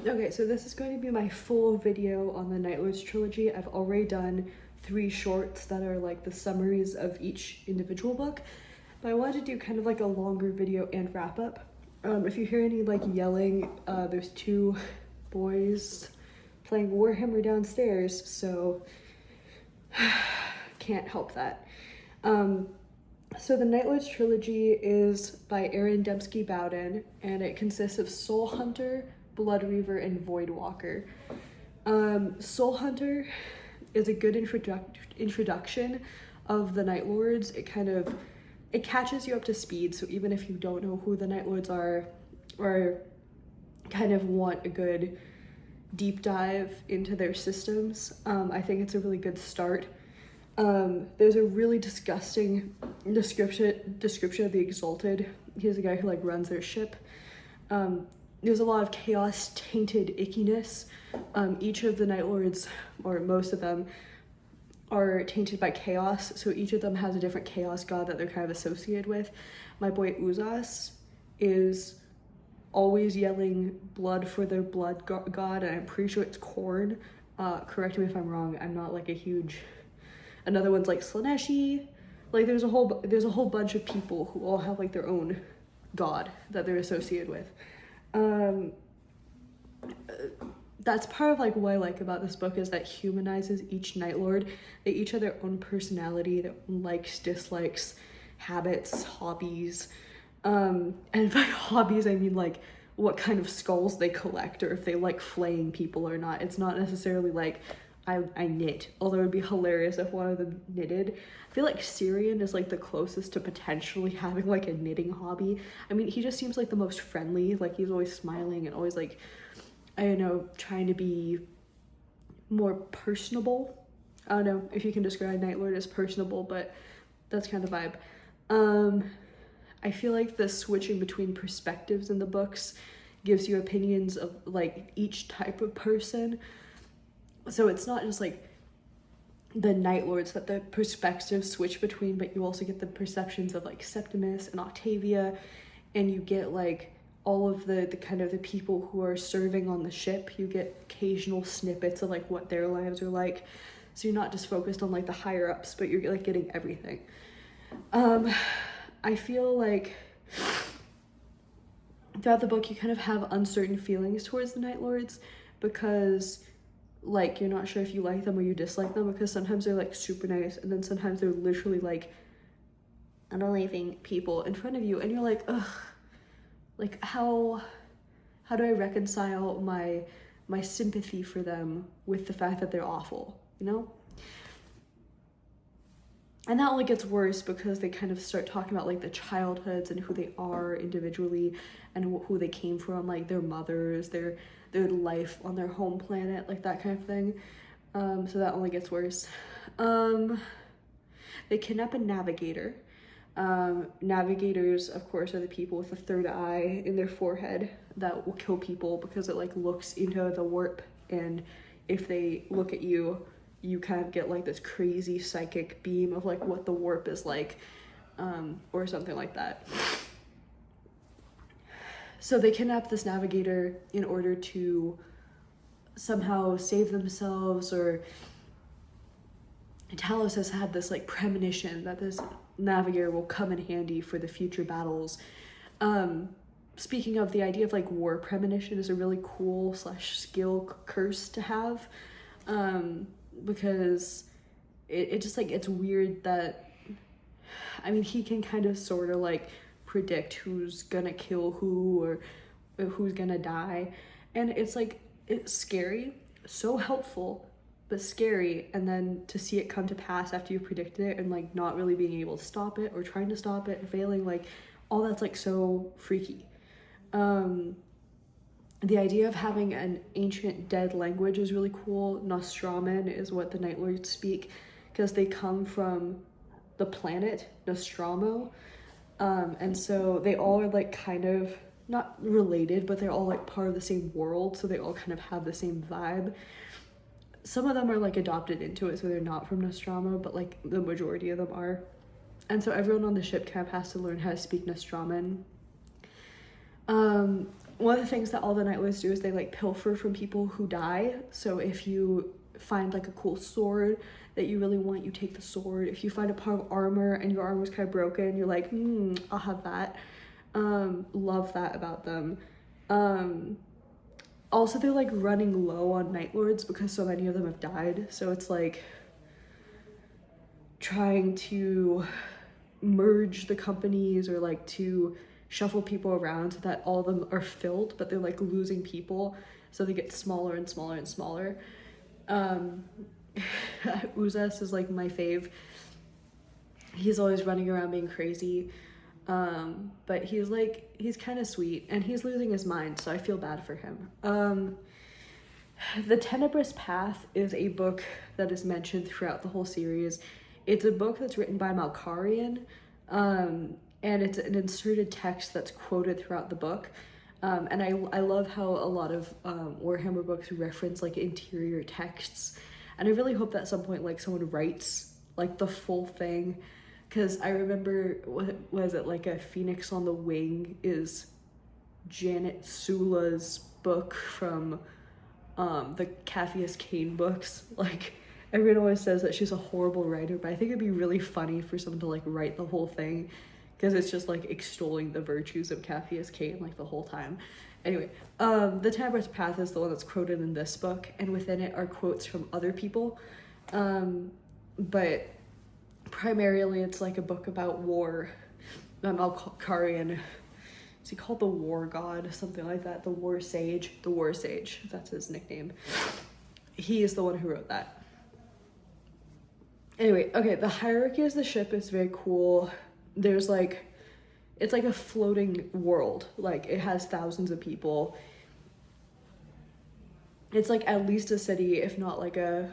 Okay, so this is going to be my full video on the Nightlords Trilogy. I've already done 3 shorts that are like the summaries of each individual book, but I wanted to do kind of like a longer video and wrap up. If you hear any like yelling, there's 2 boys playing Warhammer downstairs, so can't help that. So the Nightlords Trilogy is by Aaron Dembski Bowden, and it consists of Soul Hunter, Blood Reaver, and Voidwalker. Soul Hunter is a good introduction of the Nightlords. It catches you up to speed, so even if you don't know who the Nightlords are, or kind of want a good deep dive into their systems, I think it's a really good start. There's a really disgusting description of the Exalted. He's the guy who like runs their ship. There's a lot of chaos tainted ickiness. Each of the Nightlords, or most of them, are tainted by chaos, so each of them has a different chaos god that they're kind of associated with. My boy Uzas is always yelling blood for their blood god, and I'm pretty sure it's Korn. Correct me if I'm wrong. I'm not like a huge... Another one's like Slaneshi. Like there's a whole bunch of people who all have like their own god that they're associated with. That's part of like what I like about this book, is that humanizes each Nightlord. They each have their own personality, their own likes, dislikes, habits, hobbies. And by hobbies I mean like what kind of skulls they collect, or if they like flaying people or not. It's not necessarily like I knit, although it would be hilarious if one of them knitted. I feel like Syrian is like the closest to potentially having like a knitting hobby. I mean, he just seems like the most friendly. Like he's always smiling and always like, I don't know, trying to be more personable. I don't know if you can describe Nightlord as personable, but that's kind of the vibe. I feel like the switching between perspectives in the books gives you opinions of like each type of person. So it's not just like the Nightlords that the perspectives switch between, but you also get the perceptions of like Septimus and Octavia, and you get like all of the kind of the people who are serving on the ship. You get occasional snippets of like what their lives are like, so you're not just focused on like the higher ups, but you're like getting everything. I feel like throughout the book you kind of have uncertain feelings towards the Nightlords, because like you're not sure if you like them or you dislike them, because sometimes they're like super nice, and then sometimes they're literally like unaliving people in front of you, and you're like, ugh, like how do I reconcile my sympathy for them with the fact that they're awful, you know? And that only gets worse because they kind of start talking about like the childhoods and who they are individually and who they came from, like their mothers, their life on their home planet, like that kind of thing. So that only gets worse. They kidnap a navigator. Navigators, of course, are the people with the third eye in their forehead that will kill people because it like looks into the warp, and if they look at you, you kind of get like this crazy psychic beam of like what the warp is like, or something like that. So they kidnap this navigator in order to somehow save themselves, or Talos has had this like premonition that this navigator will come in handy for the future battles. Speaking of, the idea of like war premonition is a really cool / skill curse to have, because it just like, it's weird that, I mean, he can kind of sort of like predict who's gonna kill who or who's gonna die, and it's like, it's scary, so helpful but scary, and then to see it come to pass after you predicted it and like not really being able to stop it or trying to stop it and failing, like all that's like so freaky. The idea of having an ancient dead language is really cool. Nostraman is what the Nightlords speak, because they come from the planet Nostromo, and so they all are like kind of not related, but they're all like part of the same world, so they all kind of have the same vibe. Some of them are like adopted into it, so they're not from Nostromo, but like the majority of them are. And so everyone on the ship kind of has to learn how to speak Nostraman. one of the things that all the Nightlords do is they like pilfer from people who die. So if you find like a cool sword that you really want, you take the sword. If you find a part of armor and your armor's kind of broken, you're like, I'll have that. Love that about them. Also, they're like running low on Nightlords because so many of them have died. So it's like trying to merge the companies or like to shuffle people around so that all of them are filled, but they're like losing people. So they get smaller and smaller and smaller. Uzas is like my fave. He's always running around being crazy. But he's kind of sweet and he's losing his mind, so I feel bad for him. The Tenebrous Path is a book that is mentioned throughout the whole series. It's a book that's written by Malkarian, and it's an inserted text that's quoted throughout the book. And I love how a lot of Warhammer books reference like interior texts, and I really hope that at some point like someone writes like the full thing, because I remember, what was it, like a Phoenix on the Wing is Janet Sula's book from the Capheus Cain books. Like everyone always says that she's a horrible writer, but I think it'd be really funny for someone to like write the whole thing, because it's just like extolling the virtues of Capheus Cain like the whole time. Anyway, the Tenebrous Path is the one that's quoted in this book, and within it are quotes from other people, but primarily it's like a book about war. Malkarian, is he called the War God, something like that? The War Sage, that's his nickname. He is the one who wrote that. Anyway, okay, the hierarchy of the ship is very cool. There's like, it's like a floating world. Like it has thousands of people. It's like at least a city, if not like a,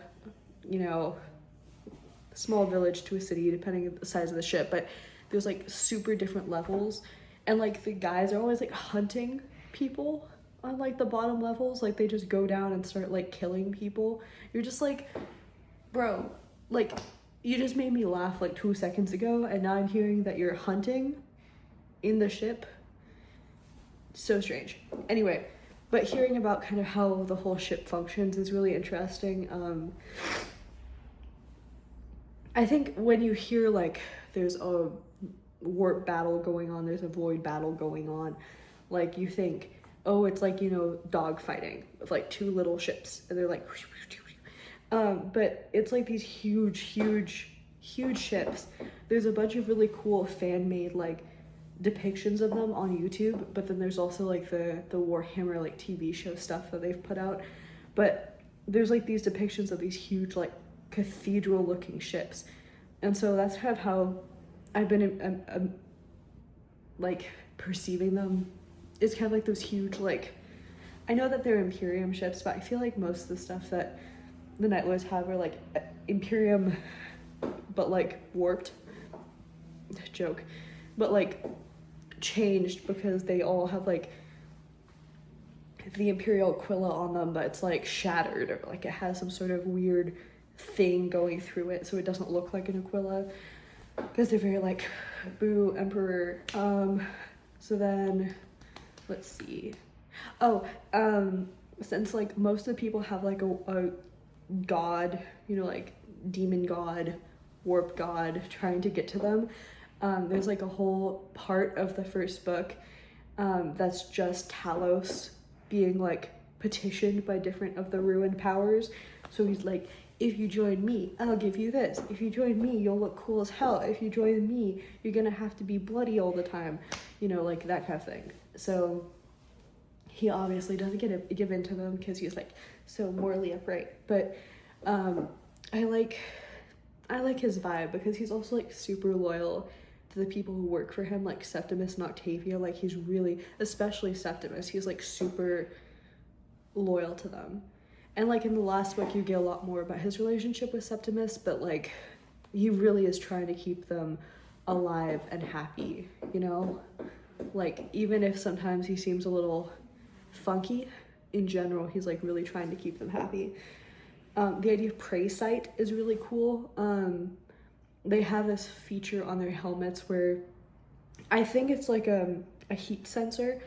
small village to a city, depending on the size of the ship. But there's like super different levels, and like the guys are always like hunting people on like the bottom levels. Like they just go down and start like killing people. You're just like, bro, like you just made me laugh like 2 seconds ago, and now I'm hearing that you're hunting in the ship. So strange. Anyway, but hearing about kind of how the whole ship functions is really interesting. I think when you hear like there's a warp battle going on, there's a void battle going on, like you think, oh, it's like, dog fighting with like two little ships, and they're like, but it's like these huge ships. There's a bunch of really cool fan-made like depictions of them on YouTube, but then there's also like the Warhammer like TV show stuff that they've put out. But there's like these depictions of these huge like cathedral looking ships, and so that's kind of how I've been like perceiving them. It's kind of like those huge, like, I know that they're Imperium ships, but I feel like most of the stuff that the Nightlords have are like Imperium but like warped. Joke. But like changed, because they all have like the Imperial Aquila on them, but it's like shattered, or like it has some sort of weird thing going through it, so it doesn't look like an Aquila, because they're very like, boo, Emperor. So then, let's see. Since like most of the people have like a god, like demon god, warp god trying to get to them, there's like a whole part of the first book that's just Talos being like petitioned by different of the ruined powers. So he's like, if you join me, I'll give you this. If you join me, you'll look cool as hell. If you join me, you're gonna have to be bloody all the time. Like that kind of thing. So he obviously doesn't give in to them, because he's like so morally upright. But I like his vibe, because he's also like super loyal to the people who work for him, like Septimus and Octavia. Like he's really, especially Septimus, he's like super loyal to them. And like in the last book you get a lot more about his relationship with Septimus, but like he really is trying to keep them alive and happy, like even if sometimes he seems a little funky, in general he's like really trying to keep them happy. The idea of prey sight is really cool. They have this feature on their helmets where I think it's like a heat sensor,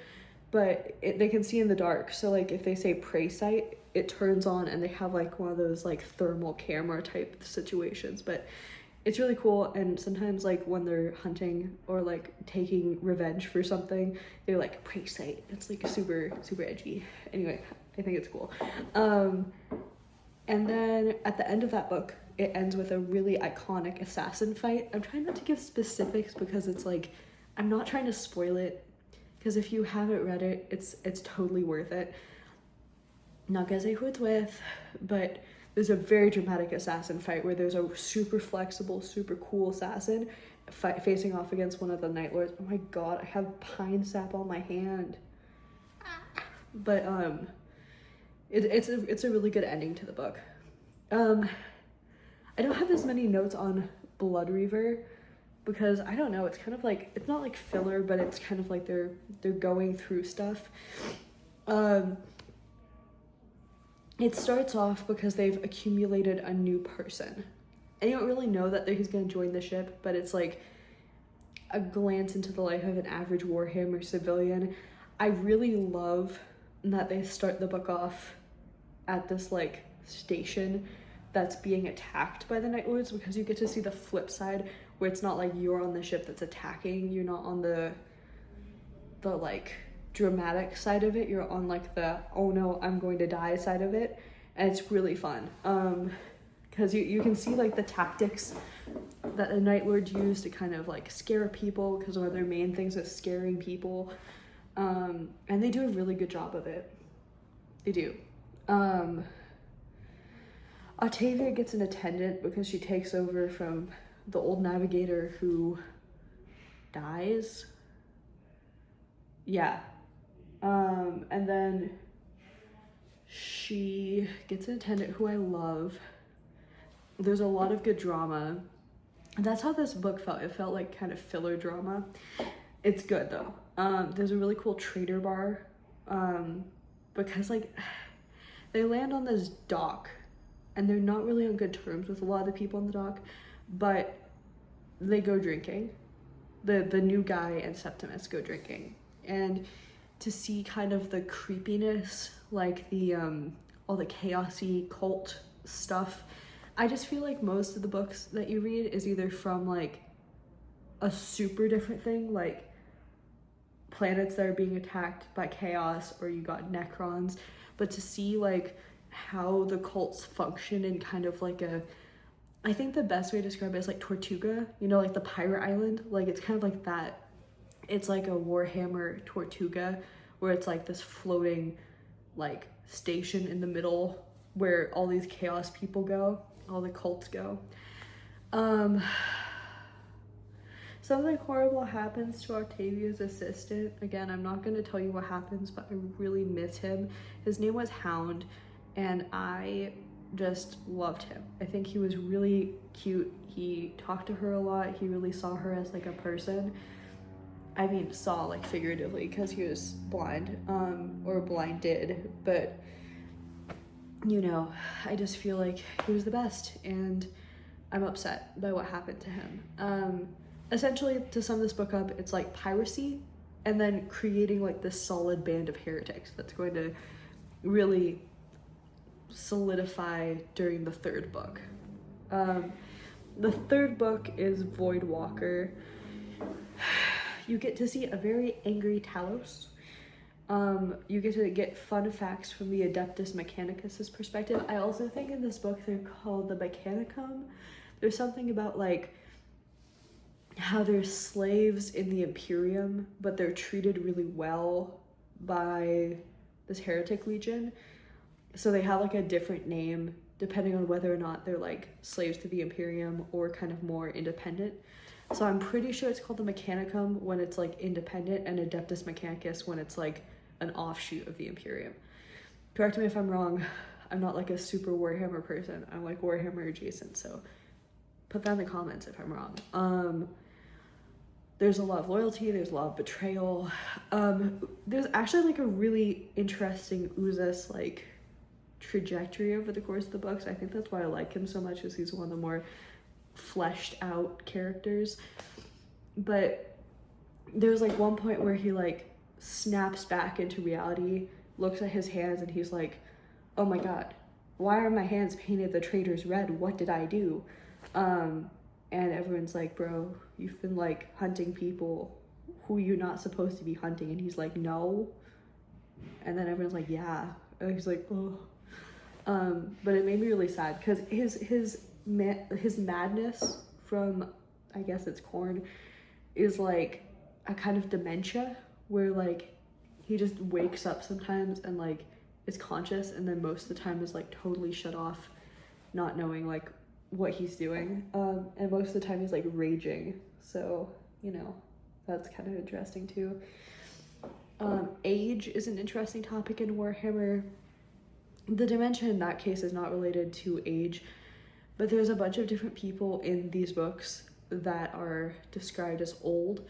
but they can see in the dark. So like if they say prey sight, it turns on and they have like one of those like thermal camera type situations. But it's really cool, and sometimes like when they're hunting or like taking revenge for something, they're like prey sight. It's like super edgy. Anyway, I think it's cool. And then at the end of that book, it ends with a really iconic assassin fight. I'm trying not to give specifics because it's like, I'm not trying to spoil it, because if you haven't read it, it's totally worth it. Not gonna say who it's with, but there's a very dramatic assassin fight where there's a super flexible, super cool assassin facing off against one of the Nightlords. Oh my god, I have pine sap on my hand. But it's a really good ending to the book. I don't have as many notes on Blood Reaver because I don't know, it's kind of like, it's not like filler, but it's kind of like they're going through stuff. It starts off because they've accumulated a new person, and you don't really know that he's going to join the ship, but it's like a glance into the life of an average Warhammer civilian. I really love that they start the book off at this like station that's being attacked by the Nightlords, because you get to see the flip side where it's not like you're on the ship that's attacking, you're not on the like dramatic side of it, you're on like the oh no I'm going to die side of it, and it's really fun because you can see like the tactics that the Nightlords use to kind of like scare people, because one of their main things is scaring people, and they do a really good job of it. They do. Octavia gets an attendant because she takes over from the old navigator who dies. Yeah. And then she gets an attendant who I love. There's a lot of good drama. And that's how this book felt. It felt like kind of filler drama. It's good though. There's a really cool trader bar. Because like they land on this dock and they're not really on good terms with a lot of the people on the dock, but they go drinking. The new guy and Septimus go drinking. And to see kind of the creepiness, like the all the chaosy cult stuff, I just feel like most of the books that you read is either from like a super different thing, like planets that are being attacked by chaos, or you got Necrons, but to see like how the cults function in kind of like a, I think the best way to describe it is like Tortuga, you know, like the pirate island, like it's kind of like that. It's like a Warhammer Tortuga, where it's like this floating like station in the middle where all these chaos people go, all the cults go. Something horrible happens to Octavia's assistant. Again, I'm not going to tell you what happens, but I really miss him. His name was Hound, and I just loved him. I think he was really cute. He talked to her a lot. He really saw her as like a person. I mean, saw like figuratively, because he was blind, or blinded, but you know, I just feel like he was the best, and I'm upset by what happened to him. Essentially, to sum this book up, it's like piracy and then creating like this solid band of heretics that's going to really solidify during the third book. The third book is Voidwalker. You get to see a very angry Talos. You get to get fun facts from the Adeptus Mechanicus's perspective. I also think in this book they're called the Mechanicum. There's something about like how they're slaves in the Imperium, but they're treated really well by this heretic legion. So they have like a different name depending on whether or not they're like slaves to the Imperium or kind of more independent. So I'm pretty sure it's called the Mechanicum when it's like independent, and Adeptus Mechanicus when it's like an offshoot of the Imperium. Correct me if I'm wrong. I'm not like a super Warhammer person. I'm like Warhammer adjacent, so put that in the comments if I'm wrong. There's a lot of loyalty, there's a lot of betrayal. There's actually like a really interesting Uzas like trajectory over the course of the books. I think that's why I like him so much, is he's one of the more fleshed out characters. But there's like one point where he like snaps back into reality, looks at his hands, and he's like, oh my god, why are my hands painted the traitor's red? What did I do? And everyone's like, bro, you've been like hunting people who you're not supposed to be hunting. And he's like, no. And then everyone's like, yeah. And he's like, oh. But it made me really sad because his madness from, I guess it's corn, is like a kind of dementia where like he just wakes up sometimes and like is conscious, and then most of the time is like totally shut off, not knowing like what he's doing. And most of the time he's like raging. So, you know, that's kind of interesting too. Age is an interesting topic in Warhammer. The dementia in that case is not related to age, but there's a bunch of different people in these books that are described as old.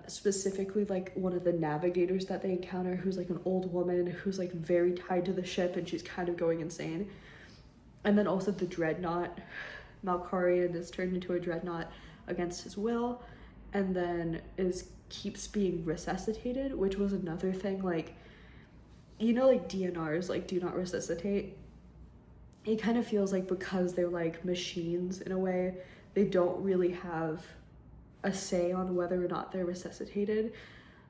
Specifically like one of the navigators that they encounter, who's like an old woman who's like very tied to the ship and she's kind of going insane. And then also the dreadnought, Malkarian is turned into a dreadnought against his will, and then keeps being resuscitated, which was another thing. Like, you know, like DNRs, like do not resuscitate. It kind of feels like because they're like machines in a way, they don't really have a say on whether or not they're resuscitated.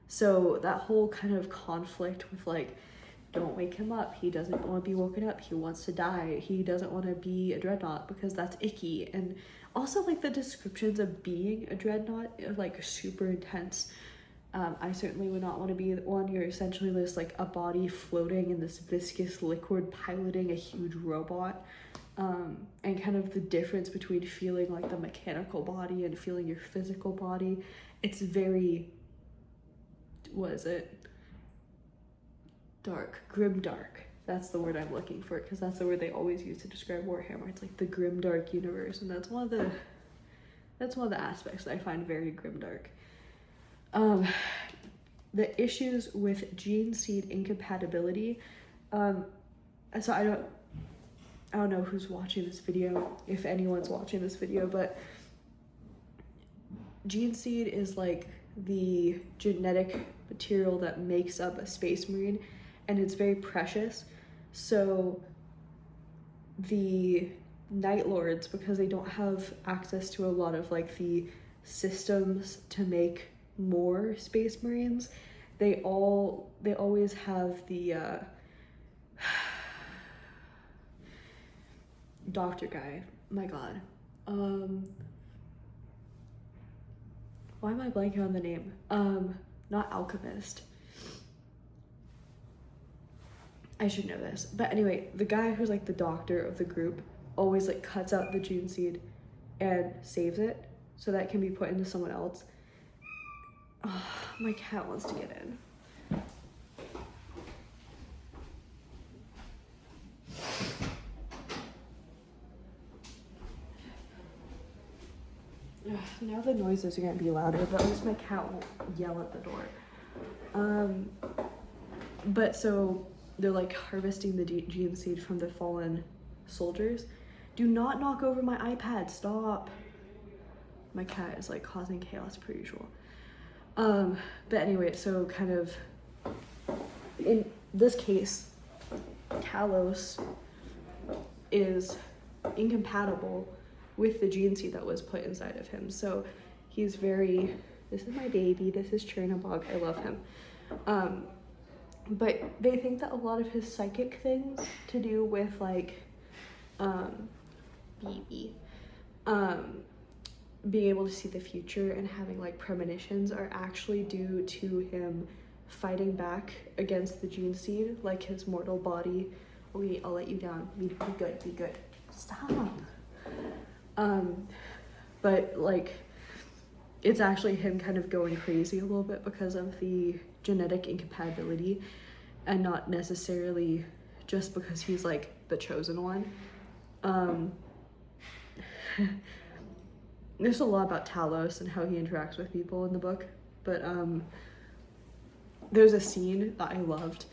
So that whole kind of conflict with like, don't wake him up, he doesn't want to be woken up, he wants to die, he doesn't want to be a dreadnought because that's icky. And also like the descriptions of being a dreadnought are like super intense. I certainly would not want to be one. You're essentially this like a body floating in this viscous liquid piloting a huge robot. And kind of the difference between feeling like the mechanical body and feeling your physical body. It's very, what is it? Dark, grim dark. That's the word I'm looking for, because that's the word they always use to describe Warhammer. It's like the grim dark universe, and that's one of the aspects that I find very grim dark. The issues with gene seed incompatibility. So I don't know who's watching this video, if anyone's watching this video, but gene seed is like the genetic material that makes up a space marine, and it's very precious. So the Nightlords, because they don't have access to a lot of like the systems to make more space marines, they always have the doctor guy, my god, why am I blanking on the name? Not alchemist, I should know this, but anyway, the guy who's like the doctor of the group always like cuts out the gene seed and saves it so that it can be put into someone else. Oh, my cat wants to get in. Now the noises are gonna be louder, but at least my cat won't yell at the door. But so they're like harvesting the gene seed from the fallen soldiers. Do not knock over my iPad, stop. My cat is like causing chaos per usual. But anyway, so kind of in this case, Talos is incompatible with the gene seed that was put inside of him. So he's very, this is my baby, this is Chernobog, I love him. But they think that a lot of his psychic things to do with like, BB, being able to see the future and having like premonitions are actually due to him fighting back against the gene seed, like his mortal body. Wait, I'll let you down. Be good, be good. Stop. But like, it's actually him kind of going crazy a little bit because of the genetic incompatibility, and not necessarily just because he's like the chosen one. There's a lot about Talos and how he interacts with people in the book, but there's a scene that I loved.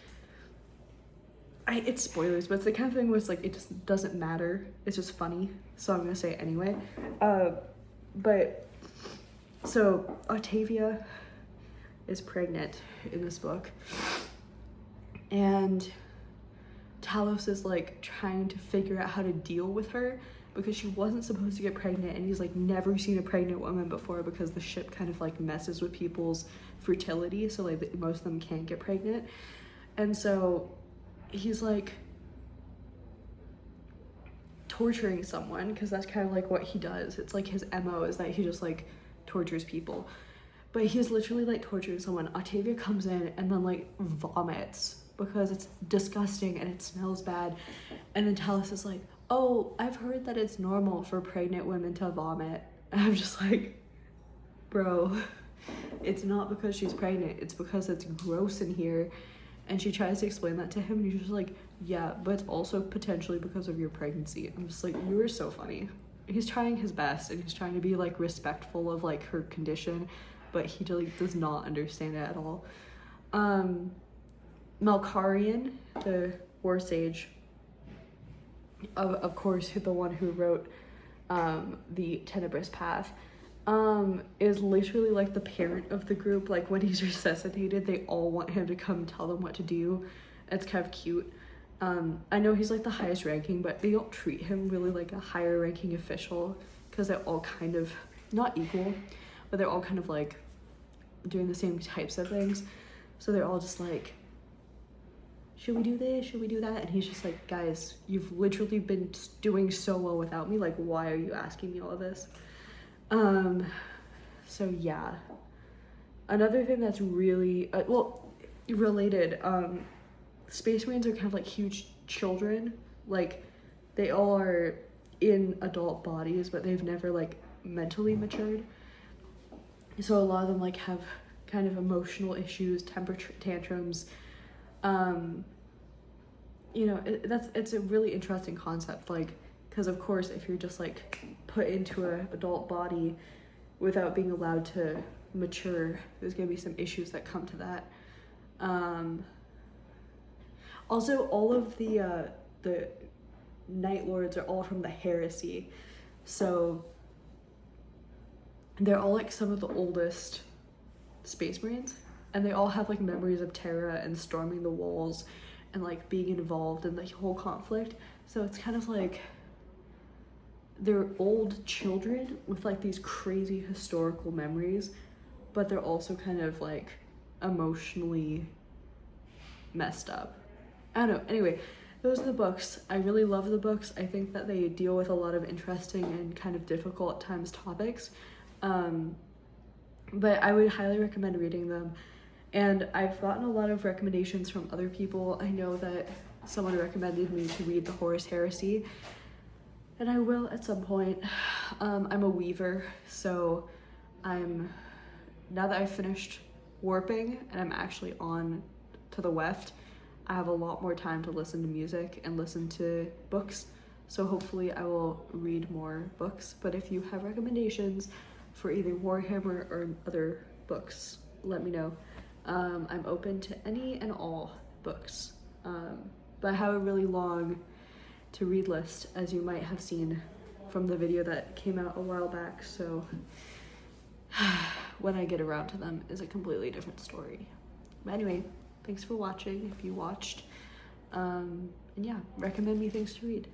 It's spoilers, but it's the kind of thing where it's like, it just doesn't matter. It's just funny, so I'm gonna say it anyway. But so Octavia is pregnant in this book, and Talos is like trying to figure out how to deal with her because she wasn't supposed to get pregnant, and he's like never seen a pregnant woman before because the ship kind of like messes with people's fertility, so like most of them can't get pregnant. And so he's like torturing someone because that's kind of like what he does. It's like his MO is that he just like tortures people, but he's literally like torturing someone. Octavia comes in and then like vomits because it's disgusting and it smells bad, and then Talos is like, oh, I've heard that it's normal for pregnant women to vomit. And I'm just like, bro, it's not because she's pregnant, it's because it's gross in here. And she tries to explain that to him, and he's just like, yeah, but it's also potentially because of your pregnancy. I'm just like, you are so funny. He's trying his best, and he's trying to be like respectful of like her condition, but he like does not understand it at all. Malkarian, the War Sage, of course, the one who wrote the Tenebrous Path, is literally like the parent of the group. Like when he's resuscitated, they all want him to come tell them what to do. It's kind of cute. I know he's like the highest ranking, but they don't treat him really like a higher ranking official because they're all kind of not equal, but they're all kind of like doing the same types of things. So they're all just like, should we do this? Should we do that? And he's just like, guys, you've literally been doing so well without me. Like, why are you asking me all of this? So yeah. Another thing that's really, related, Space Marines are kind of like huge children. Like, they all are in adult bodies, but they've never like mentally matured. So a lot of them like have kind of emotional issues, temper tantrums. You know, it's a really interesting concept, like, because of course if you're just like put into an adult body without being allowed to mature, there's gonna be some issues that come to that. Also, all of the Nightlords are all from the Heresy, so they're all like some of the oldest Space Marines, and they all have like memories of Terra and storming the walls and like being involved in the whole conflict. So it's kind of like they're old children with like these crazy historical memories, but they're also kind of like emotionally messed up. I don't know. Anyway, those are the books. I really love the books. I think that they deal with a lot of interesting and kind of difficult at times topics. But I would highly recommend reading them. And I've gotten a lot of recommendations from other people. I know that someone recommended me to read The Horus Heresy, and I will at some point. I'm a weaver, so now that I've finished warping and I'm actually on to the weft, I have a lot more time to listen to music and listen to books. So hopefully I will read more books. But if you have recommendations for either Warhammer or other books, let me know. I'm open to any and all books, but I have a really long to read list, as you might have seen from the video that came out a while back, so when I get around to them is a completely different story. But anyway, thanks for watching if you watched, and yeah, recommend me things to read.